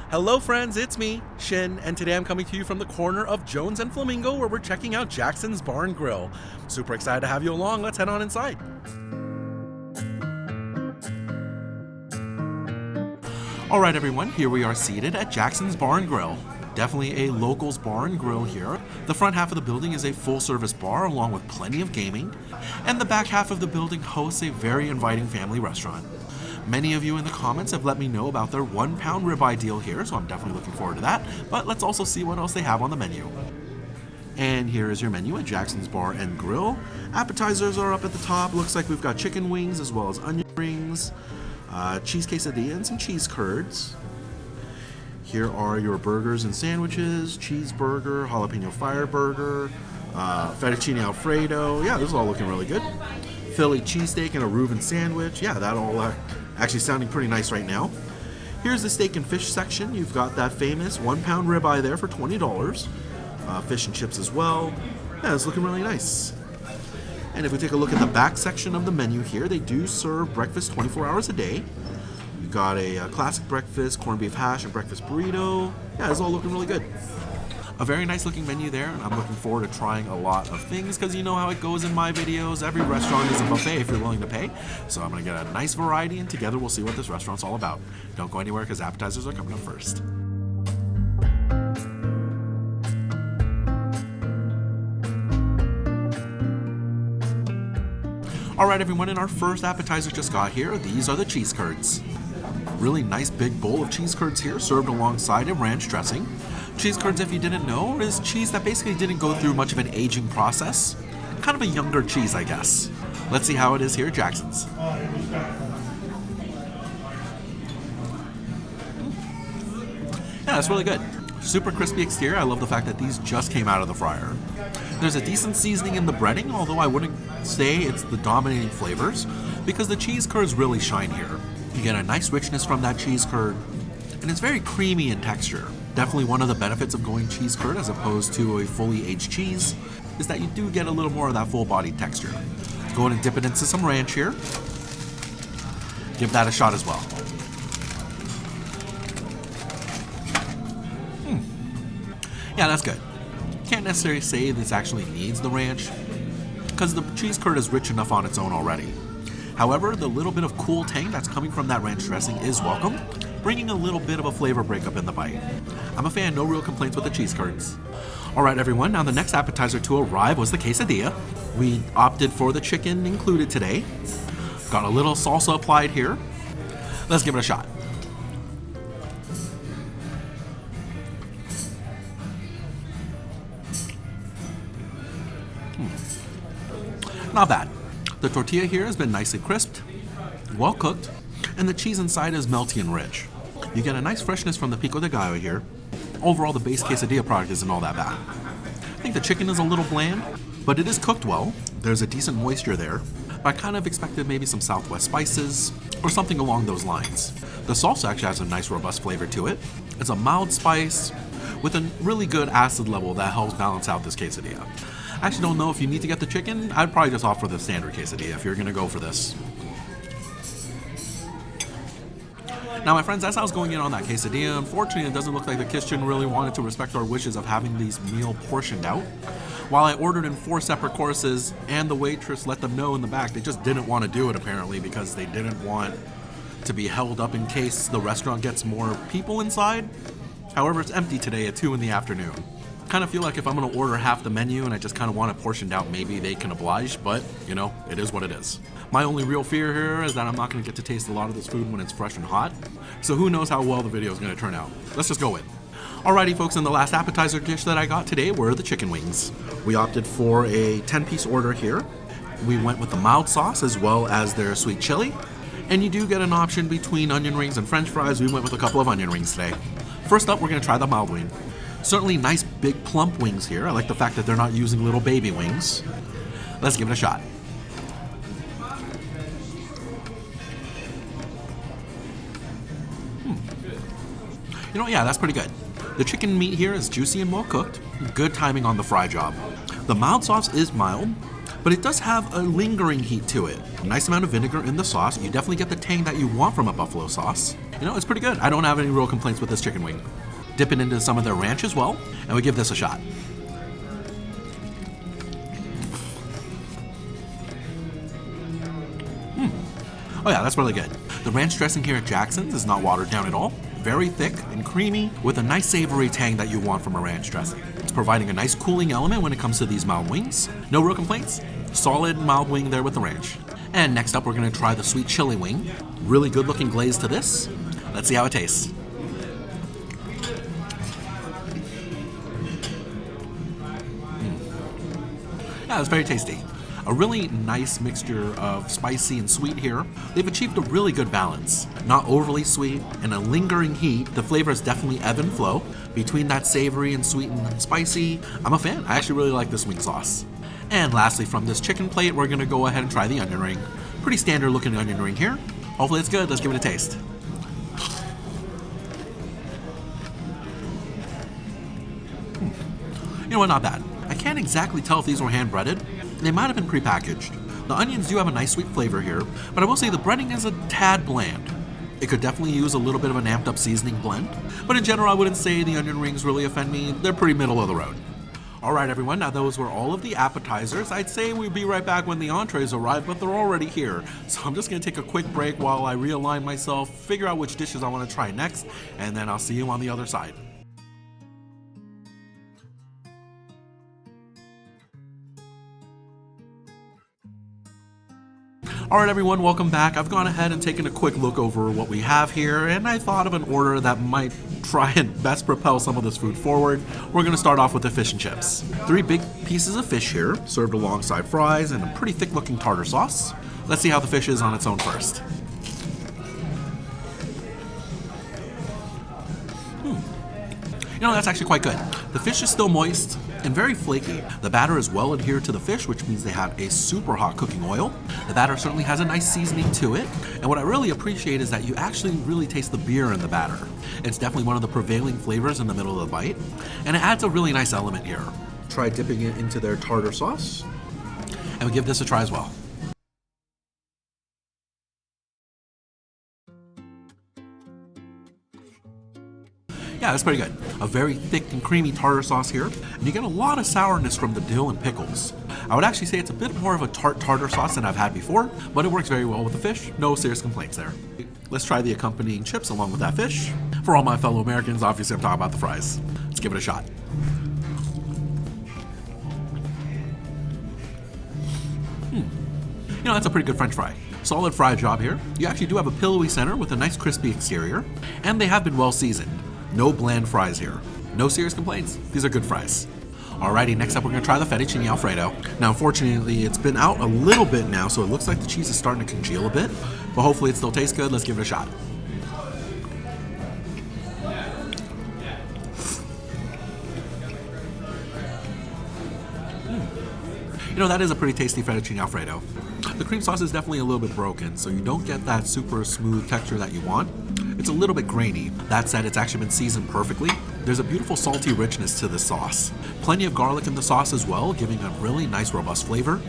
Hello friends, it's me, Shin, and today I'm coming to you from the corner of Jones and Flamingo where we're checking out Jackson's Bar and Grill. Super excited to have you along, let's head on inside. Alright everyone, here we are seated at Jackson's Bar and Grill. Definitely a locals bar and grill here. The front half of the building is a full-service bar along with plenty of gaming, and the back half of the building hosts a very inviting family restaurant. Many of you in the comments have let me know about their £1 ribeye deal here, so I'm definitely looking forward to that, but let's also see what else they have on the menu. And here is your menu at Jackson's Bar and Grill. Appetizers are up at the top. Looks like we've got chicken wings as well as onion rings, cheese quesadilla, and some cheese curds. Here are your burgers and sandwiches, cheeseburger, jalapeno fire burger, fettuccine alfredo. Yeah, this is all looking really good. Philly cheesesteak and a Reuben sandwich. Yeah, that all actually sounding pretty nice right now. Here's the steak and fish section. You've got that famous £1 ribeye there for $20. Fish and chips as well. Yeah, it's looking really nice. And if we take a look at the back section of the menu here, they do serve breakfast 24 hours a day. You've got a classic breakfast, corned beef hash, and breakfast burrito. Yeah, it's all looking really good. A very nice looking menu there, and I'm looking forward to trying a lot of things because you know how it goes in my videos. Every restaurant is a buffet if you're willing to pay. So I'm going to get a nice variety, and together we'll see what this restaurant's all about. Don't go anywhere because appetizers are coming up first. Alright everyone, and our first appetizer just got here. These are the cheese curds. Really nice big bowl of cheese curds here, served alongside a ranch dressing. Cheese curds, if you didn't know, is cheese that basically didn't go through much of an aging process. Kind of a younger cheese, I guess. Let's see how it is here at Jackson's. Yeah, that's really good. Super crispy exterior. I love the fact that these just came out of the fryer. There's a decent seasoning in the breading, although I wouldn't say it's the dominating flavors, because the cheese curds really shine here. You get a nice richness from that cheese curd, and it's very creamy in texture. Definitely one of the benefits of going cheese curd as opposed to a fully aged cheese is that you do get a little more of that full-bodied texture. Go ahead and dip it into some ranch here. Give that a shot as well. Yeah, that's good. Can't necessarily say this actually needs the ranch because the cheese curd is rich enough on its own already. However, the little bit of cool tang that's coming from that ranch dressing is welcome, bringing a little bit of a flavor breakup in the bite. I'm a fan, no real complaints with the cheese curds. Alright everyone, now the next appetizer to arrive was the quesadilla. We opted for the chicken included today. Got a little salsa applied here. Let's give it a shot. Not bad. The tortilla here has been nicely crisped, well cooked, and the cheese inside is melty and rich. You get a nice freshness from the pico de gallo here. Overall, the base quesadilla product isn't all that bad. I think the chicken is a little bland, but it is cooked well. There's a decent moisture there. But I kind of expected maybe some Southwest spices or something along those lines. The salsa actually has a nice robust flavor to it. It's a mild spice with a really good acid level that helps balance out this quesadilla. I actually don't know if you need to get the chicken. I'd probably just opt for the standard quesadilla if you're going to go for this. Now my friends, as I was going in on that quesadilla, unfortunately it doesn't look like the kitchen really wanted to respect our wishes of having these meal portioned out. While I ordered in 4 separate courses and the waitress let them know in the back, they just didn't want to do it apparently because they didn't want to be held up in case the restaurant gets more people inside. However, it's empty today at 2 in the afternoon. Kind of feel like if I'm going to order half the menu and I just kind of want it portioned out, maybe they can oblige, but you know, it is what it is. My only real fear here is that I'm not going to get to taste a lot of this food when it's fresh and hot, so who knows how well the video is going to turn out. Let's just go in. Alrighty folks, and the last appetizer dish that I got today were the chicken wings. We opted for a 10-piece order here. We went with the mild sauce as well as their sweet chili, and you do get an option between onion rings and french fries. We went with a couple of onion rings today. First up, we're going to try the mild wing. Certainly nice big plump wings here. I like the fact that they're not using little baby wings. Let's give it a shot. You know, yeah, that's pretty good. The chicken meat here is juicy and well cooked. Good timing on the fry job. The mild sauce is mild, but it does have a lingering heat to it. A nice amount of vinegar in the sauce. You definitely get the tang that you want from a buffalo sauce. You know, it's pretty good. I don't have any real complaints with this chicken wing. Dip it into some of their ranch as well, and we give this a shot. Oh yeah, that's really good. The ranch dressing here at Jackson's is not watered down at all. Very thick and creamy with a nice savory tang that you want from a ranch dressing. It's providing a nice cooling element when it comes to these mild wings. No real complaints. Solid mild wing there with the ranch. And next up, we're gonna try the sweet chili wing. Really good looking glaze to this. Let's see how it tastes. Yeah, it's very tasty. A really nice mixture of spicy and sweet here. They've achieved a really good balance. Not overly sweet and a lingering heat. The flavors definitely ebb and flow between that savory and sweet and spicy. I'm a fan. I actually really like this wing sauce. And lastly, from this chicken plate, we're gonna go ahead and try the onion ring. Pretty standard looking onion ring here. Hopefully it's good. Let's give it a taste. You know what, not bad. I can't exactly tell if these were hand breaded. They might have been prepackaged. The onions do have a nice sweet flavor here, but I will say the breading is a tad bland. It could definitely use a little bit of an amped up seasoning blend, but in general I wouldn't say the onion rings really offend me. They're pretty middle of the road. Alright everyone, now those were all of the appetizers. I'd say we'd be right back when the entrees arrive, but they're already here. So I'm just going to take a quick break while I realign myself, figure out which dishes I want to try next, and then I'll see you on the other side. Alright everyone, welcome back. I've gone ahead and taken a quick look over what we have here, and I thought of an order that might try and best propel some of this food forward. We're going to start off with the fish and chips. 3 big pieces of fish here, served alongside fries and a pretty thick looking tartar sauce. Let's see how the fish is on its own first. You know, that's actually quite good. The fish is still moist and very flaky. The batter is well adhered to the fish, which means they have a super hot cooking oil. The batter certainly has a nice seasoning to it. And what I really appreciate is that you actually really taste the beer in the batter. It's definitely one of the prevailing flavors in the middle of the bite. And it adds a really nice element here. Try dipping it into their tartar sauce. And we give this a try as well. Yeah, that's pretty good. A very thick and creamy tartar sauce here, and you get a lot of sourness from the dill and pickles. I would actually say it's a bit more of a tart tartar sauce than I've had before, but it works very well with the fish. No serious complaints there. Let's try the accompanying chips along with that fish. For all my fellow Americans, obviously I'm talking about the fries. Let's give it a shot. You know, that's a pretty good French fry. Solid fry job here. You actually do have a pillowy center with a nice crispy exterior, and they have been well seasoned. No bland fries here. No serious complaints. These are good fries. Alrighty, next up we're going to try the fettuccine alfredo. Now unfortunately it's been out a little bit now, so it looks like the cheese is starting to congeal a bit, but hopefully it still tastes good. Let's give it a shot. You know, that is a pretty tasty fettuccine alfredo. The cream sauce is definitely a little bit broken, so you don't get that super smooth texture that you want. It's a little bit grainy. That said, it's actually been seasoned perfectly. There's a beautiful salty richness to the sauce. Plenty of garlic in the sauce as well, giving a really nice robust flavor.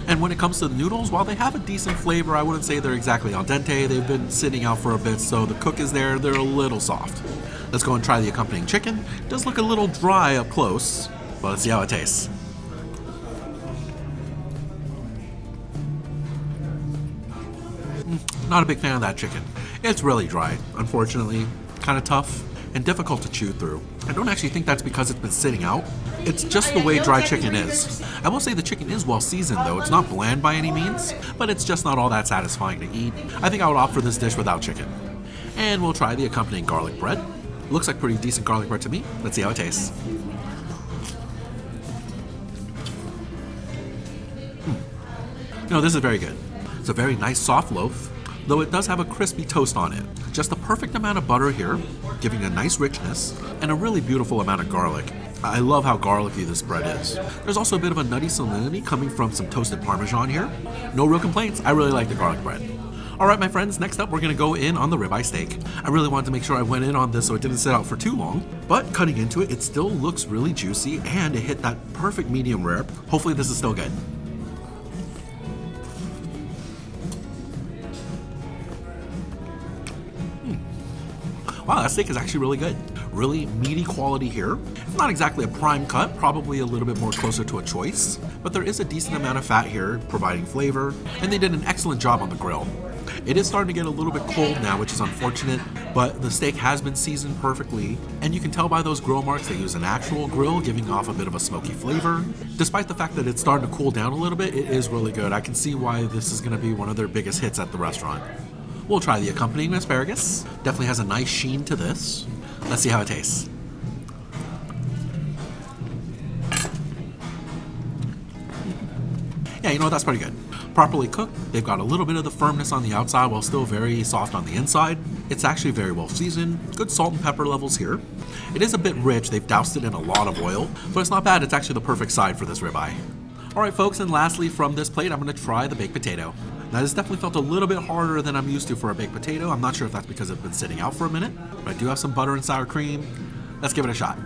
And when it comes to the noodles, while they have a decent flavor, I wouldn't say they're exactly al dente. They've been sitting out for a bit, so the cook is there. They're a little soft. Let's go and try the accompanying chicken. It does look a little dry up close, but let's see how it tastes. Not a big fan of that chicken. It's really dry, unfortunately, kind of tough and difficult to chew through. I don't actually think that's because it's been sitting out. It's just the way dry chicken is. I will say the chicken is well seasoned though. It's not bland by any means, but it's just not all that satisfying to eat. I think I would opt for this dish without chicken. And we'll try the accompanying garlic bread. Looks like pretty decent garlic bread to me. Let's see how it tastes. You know, this is very good. It's a very nice soft loaf, though it does have a crispy toast on it. Just the perfect amount of butter here, giving a nice richness, and a really beautiful amount of garlic. I love how garlicky this bread is. There's also a bit of a nutty salinity coming from some toasted Parmesan here. No real complaints, I really like the garlic bread. Alright my friends, next up we're going to go in on the ribeye steak. I really wanted to make sure I went in on this so it didn't sit out for too long, but cutting into it, it still looks really juicy and it hit that perfect medium rare. Hopefully this is still good. Wow, that steak is actually really good. Really meaty quality here. It's not exactly a prime cut, probably a little bit more closer to a choice, but there is a decent amount of fat here, providing flavor, and they did an excellent job on the grill. It is starting to get a little bit cold now, which is unfortunate, but the steak has been seasoned perfectly, and you can tell by those grill marks they use an actual grill, giving off a bit of a smoky flavor. Despite the fact that it's starting to cool down a little bit, it is really good. I can see why this is going to be one of their biggest hits at the restaurant. We'll try the accompanying asparagus. Definitely has a nice sheen to this. Let's see how it tastes. Yeah, you know what, that's pretty good. Properly cooked, they've got a little bit of the firmness on the outside while still very soft on the inside. It's actually very well seasoned, good salt and pepper levels here. It is a bit rich, they've doused it in a lot of oil, but it's not bad, it's actually the perfect side for this ribeye. Alright folks, and lastly from this plate, I'm going to try the baked potato. Now this definitely felt a little bit harder than I'm used to for a baked potato. I'm not sure if that's because it's been sitting out for a minute, but I do have some butter and sour cream. Let's give it a shot.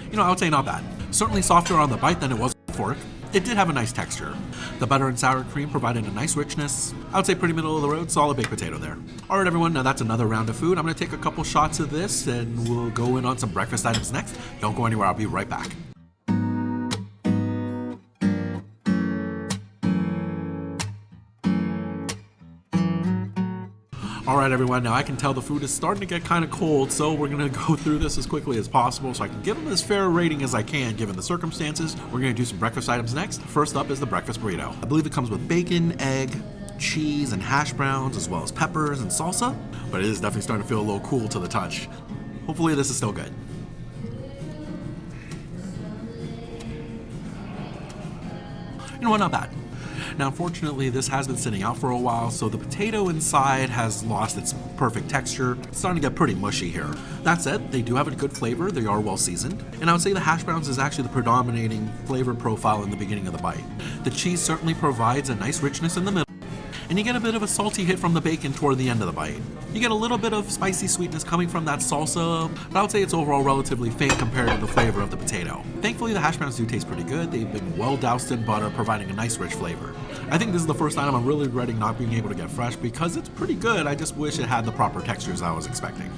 You know, I would say not bad. Certainly softer on the bite than it was with the fork. It did have a nice texture. The butter and sour cream provided a nice richness. I would say pretty middle of the road, solid baked potato there. Alright everyone, now that's another round of food. I'm going to take a couple shots of this and we'll go in on some breakfast items next. Don't go anywhere, I'll be right back. Alright everyone, now I can tell the food is starting to get kind of cold, so we're going to go through this as quickly as possible so I can give them as fair a rating as I can given the circumstances. We're going to do some breakfast items next. First up is the breakfast burrito. I believe it comes with bacon, egg, cheese, and hash browns, as well as peppers and salsa, but it is definitely starting to feel a little cool to the touch. Hopefully this is still good. You know what, not bad. Now unfortunately this has been sitting out for a while, so the potato inside has lost its perfect texture. It's starting to get pretty mushy here. That said, they do have a good flavor, they are well seasoned, and I would say the hash browns is actually the predominating flavor profile in the beginning of the bite. The cheese certainly provides a nice richness in the middle, and you get a bit of a salty hit from the bacon toward the end of the bite. You get a little bit of spicy sweetness coming from that salsa, but I would say it's overall relatively faint compared to the flavor of the potato. Thankfully, the hash browns do taste pretty good. They've been well doused in butter, providing a nice rich flavor. I think this is the first time I'm really regretting not being able to get fresh because it's pretty good. I just wish it had the proper textures I was expecting.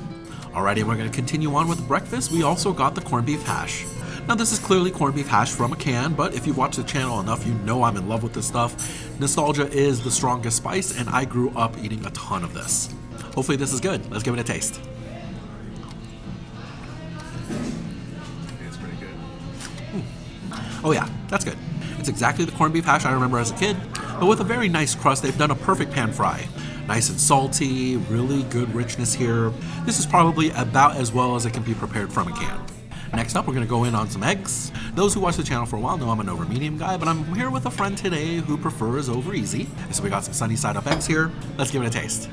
Alrighty, we're going to continue on with breakfast. We also got the corned beef hash. Now this is clearly corned beef hash from a can, but if you've watched the channel enough, you know I'm in love with this stuff. Nostalgia is the strongest spice, and I grew up eating a ton of this. Hopefully this is good. Let's give it a taste. It's pretty good. Oh yeah, that's good. It's exactly the corned beef hash I remember as a kid, but with a very nice crust. They've done a perfect pan fry. Nice and salty, really good richness here. This is probably about as well as it can be prepared from a can. Next up, we're going to go in on some eggs. Those who watch the channel for a while know I'm an over medium guy, but I'm here with a friend today who prefers over easy. So we got some sunny side up eggs here. Let's give it a taste.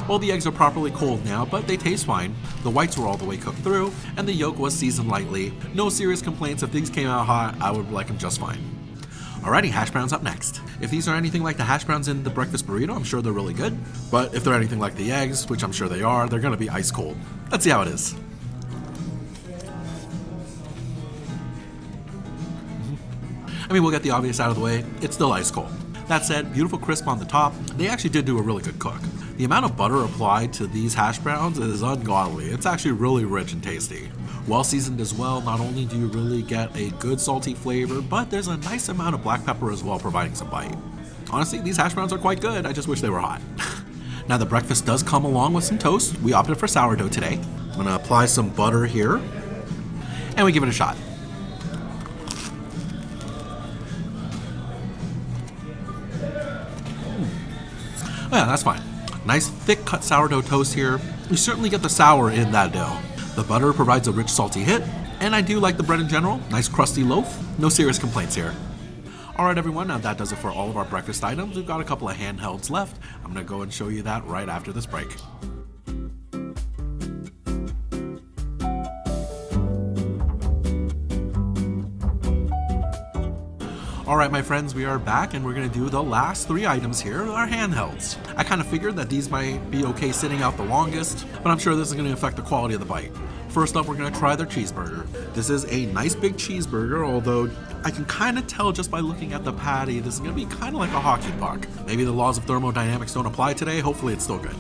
Well, the eggs are properly cold now, but they taste fine. The whites were all the way cooked through, and the yolk was seasoned lightly. No serious complaints. If things came out hot, I would like them just fine. Alrighty, hash browns up next. If these are anything like the hash browns in the breakfast burrito, I'm sure they're really good. But if they're anything like the eggs, which I'm sure they are, they're gonna be ice cold. Let's see how it is. I mean, we'll get the obvious out of the way. It's still ice cold. That said, beautiful crisp on the top. They actually did do a really good cook. The amount of butter applied to these hash browns is ungodly. It's actually really rich and tasty. Well seasoned as well. Not only do you really get a good salty flavor, but there's a nice amount of black pepper as well, providing some bite. Honestly, these hash browns are quite good. I just wish they were hot. Now the breakfast does come along with some toast. We opted for sourdough today. I'm gonna apply some butter here, and we give it a shot. Oh yeah, that's fine. Nice thick cut sourdough toast here. You certainly get the sour in that dough. The butter provides a rich salty hit, and I do like the bread in general. Nice crusty loaf. No serious complaints here. Alright everyone, now that does it for all of our breakfast items. We've got a couple of handhelds left. I'm going to go and show you that right after this break. Alright my friends, we are back and we're going to do the last three items here, our handhelds. I kind of figured that these might be okay sitting out the longest, but I'm sure this is going to affect the quality of the bite. First up, we're gonna try their cheeseburger. This is a nice big cheeseburger, although I can kind of tell just by looking at the patty, this is gonna be kind of like a hockey puck. Maybe the laws of thermodynamics don't apply today. Hopefully it's still good.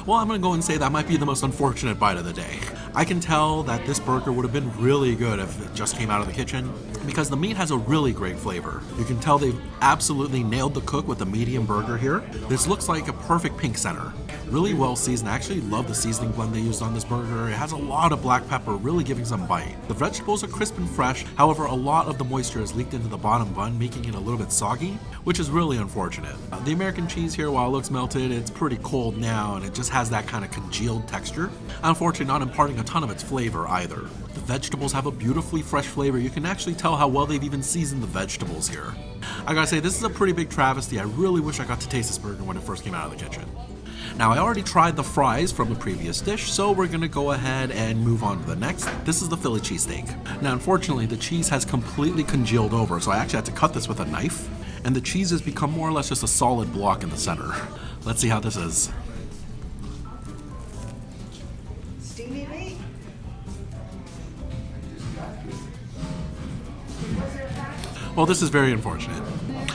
Well, I'm gonna go and say that might be the most unfortunate bite of the day. I can tell that this burger would have been really good if it just came out of the kitchen because the meat has a really great flavor. You can tell they've absolutely nailed the cook with the medium burger here. This looks like a perfect pink center. Really well seasoned. I actually love the seasoning blend they used on this burger. It has a lot of black pepper, really giving some bite. The vegetables are crisp and fresh. However, a lot of the moisture has leaked into the bottom bun, making it a little bit soggy, which is really unfortunate. The American cheese here, while it looks melted, it's pretty cold now and it just has that kind of congealed texture. Unfortunately, not imparting a ton of its flavor either. The vegetables have a beautifully fresh flavor. You can actually tell how well they've even seasoned the vegetables here. I gotta say, this is a pretty big travesty. I really wish I got to taste this burger when it first came out of the kitchen. Now, I already tried the fries from the previous dish, so we're gonna go ahead and move on to the next. This is the Philly cheesesteak. Now, unfortunately, the cheese has completely congealed over, so I actually had to cut this with a knife, and the cheese has become more or less just a solid block in the center. Let's see how this is. Steamy meat. Well, this is very unfortunate.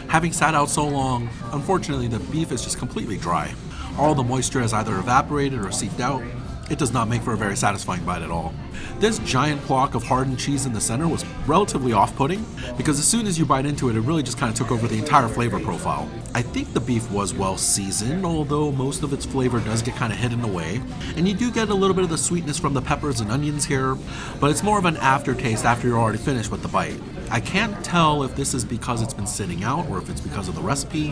Having sat out so long, unfortunately the beef is just completely dry. All the moisture has either evaporated or seeped out. It does not make for a very satisfying bite at all. This giant block of hardened cheese in the center was relatively off-putting because as soon as you bite into it, it really just kind of took over the entire flavor profile. I think the beef was well seasoned, although most of its flavor does get kind of hidden away. And you do get a little bit of the sweetness from the peppers and onions here, but it's more of an aftertaste after you're already finished with the bite. I can't tell if this is because it's been sitting out or if it's because of the recipe.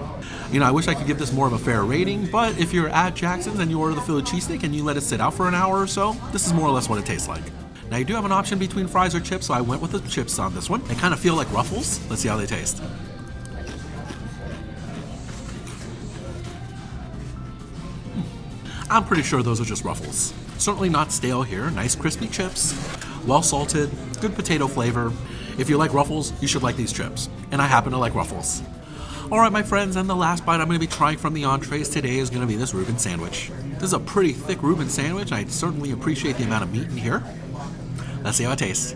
You know, I wish I could give this more of a fair rating, but if you're at Jackson's and you order the Philly cheesesteak and you let it sit out for an hour or so, this is more or less what it tastes like. Now, you do have an option between fries or chips, so I went with the chips on this one. They kind of feel like Ruffles. Let's see how they taste. I'm pretty sure those are just Ruffles. Certainly not stale here. Nice crispy chips, well salted, good potato flavor. If you like Ruffles, you should like these chips. And I happen to like Ruffles. Alright, my friends, and the last bite I'm going to be trying from the entrees today is going to be this Reuben sandwich. This is a pretty thick Reuben sandwich. I certainly appreciate the amount of meat in here. Let's see how it tastes.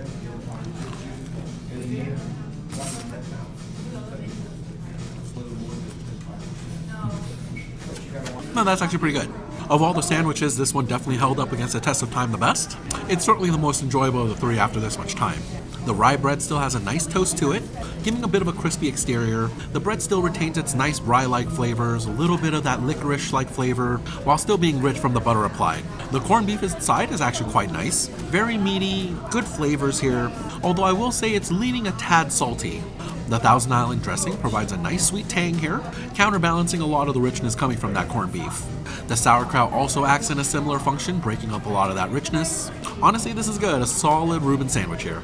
No, that's actually pretty good. Of all the sandwiches, this one definitely held up against the test of time the best. It's certainly the most enjoyable of the three after this much time. The rye bread still has a nice toast to it, giving a bit of a crispy exterior. The bread still retains its nice rye-like flavors, a little bit of that licorice-like flavor, while still being rich from the butter applied. The corned beef inside is actually quite nice. Very meaty, good flavors here, although I will say it's leaning a tad salty. The Thousand Island dressing provides a nice sweet tang here, counterbalancing a lot of the richness coming from that corned beef. The sauerkraut also acts in a similar function, breaking up a lot of that richness. Honestly, this is good, a solid Reuben sandwich here.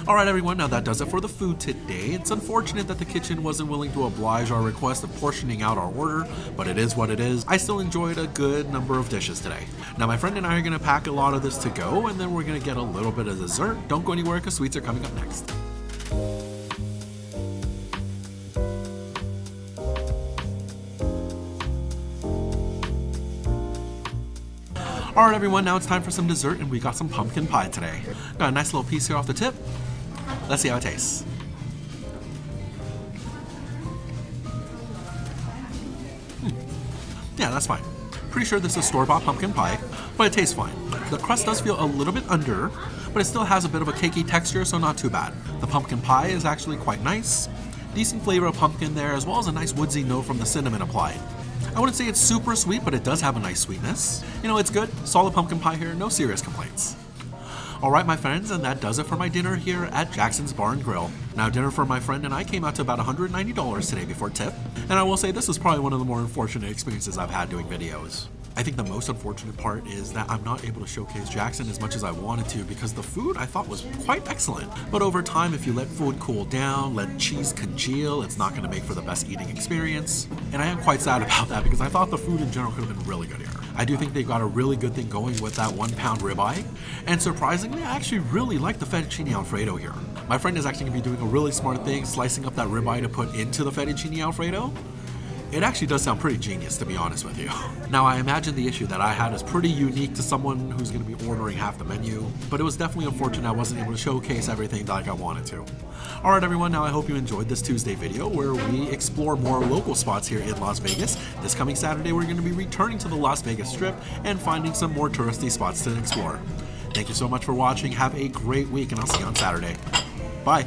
Alright everyone, now that does it for the food today. It's unfortunate that the kitchen wasn't willing to oblige our request of portioning out our order, but it is what it is. I still enjoyed a good number of dishes today. Now my friend and I are going to pack a lot of this to go, and then we're going to get a little bit of dessert. Don't go anywhere because sweets are coming up next. Alright everyone, now it's time for some dessert, and we got some pumpkin pie today. Got a nice little piece here off the tip. Let's see how it tastes. Yeah, that's fine. Pretty sure this is store-bought pumpkin pie, but it tastes fine. The crust does feel a little bit under, but it still has a bit of a cakey texture, so not too bad. The pumpkin pie is actually quite nice. Decent flavor of pumpkin there, as well as a nice woodsy note from the cinnamon applied. I wouldn't say it's super sweet, but it does have a nice sweetness. You know, it's good. Solid pumpkin pie here, no serious complaints. Alright my friends, and that does it for my dinner here at Jackson's Bar and Grill. Now dinner for my friend and I came out to about $190 today before tip, and I will say this was probably one of the more unfortunate experiences I've had doing videos. I think the most unfortunate part is that I'm not able to showcase Jackson as much as I wanted to because the food I thought was quite excellent. But over time, if you let food cool down, let cheese congeal, it's not going to make for the best eating experience. And I am quite sad about that because I thought the food in general could have been really good here. I do think they got a really good thing going with that 1 pound ribeye. And surprisingly, I actually really like the fettuccine alfredo here. My friend is actually going to be doing a really smart thing, slicing up that ribeye to put into the fettuccine alfredo. It actually does sound pretty genius, to be honest with you. Now, I imagine the issue that I had is pretty unique to someone who's going to be ordering half the menu, but it was definitely unfortunate I wasn't able to showcase everything like I wanted to. Alright everyone, now I hope you enjoyed this Tuesday video where we explore more local spots here in Las Vegas. This coming Saturday, we're going to be returning to the Las Vegas Strip and finding some more touristy spots to explore. Thank you so much for watching, have a great week, and I'll see you on Saturday. Bye!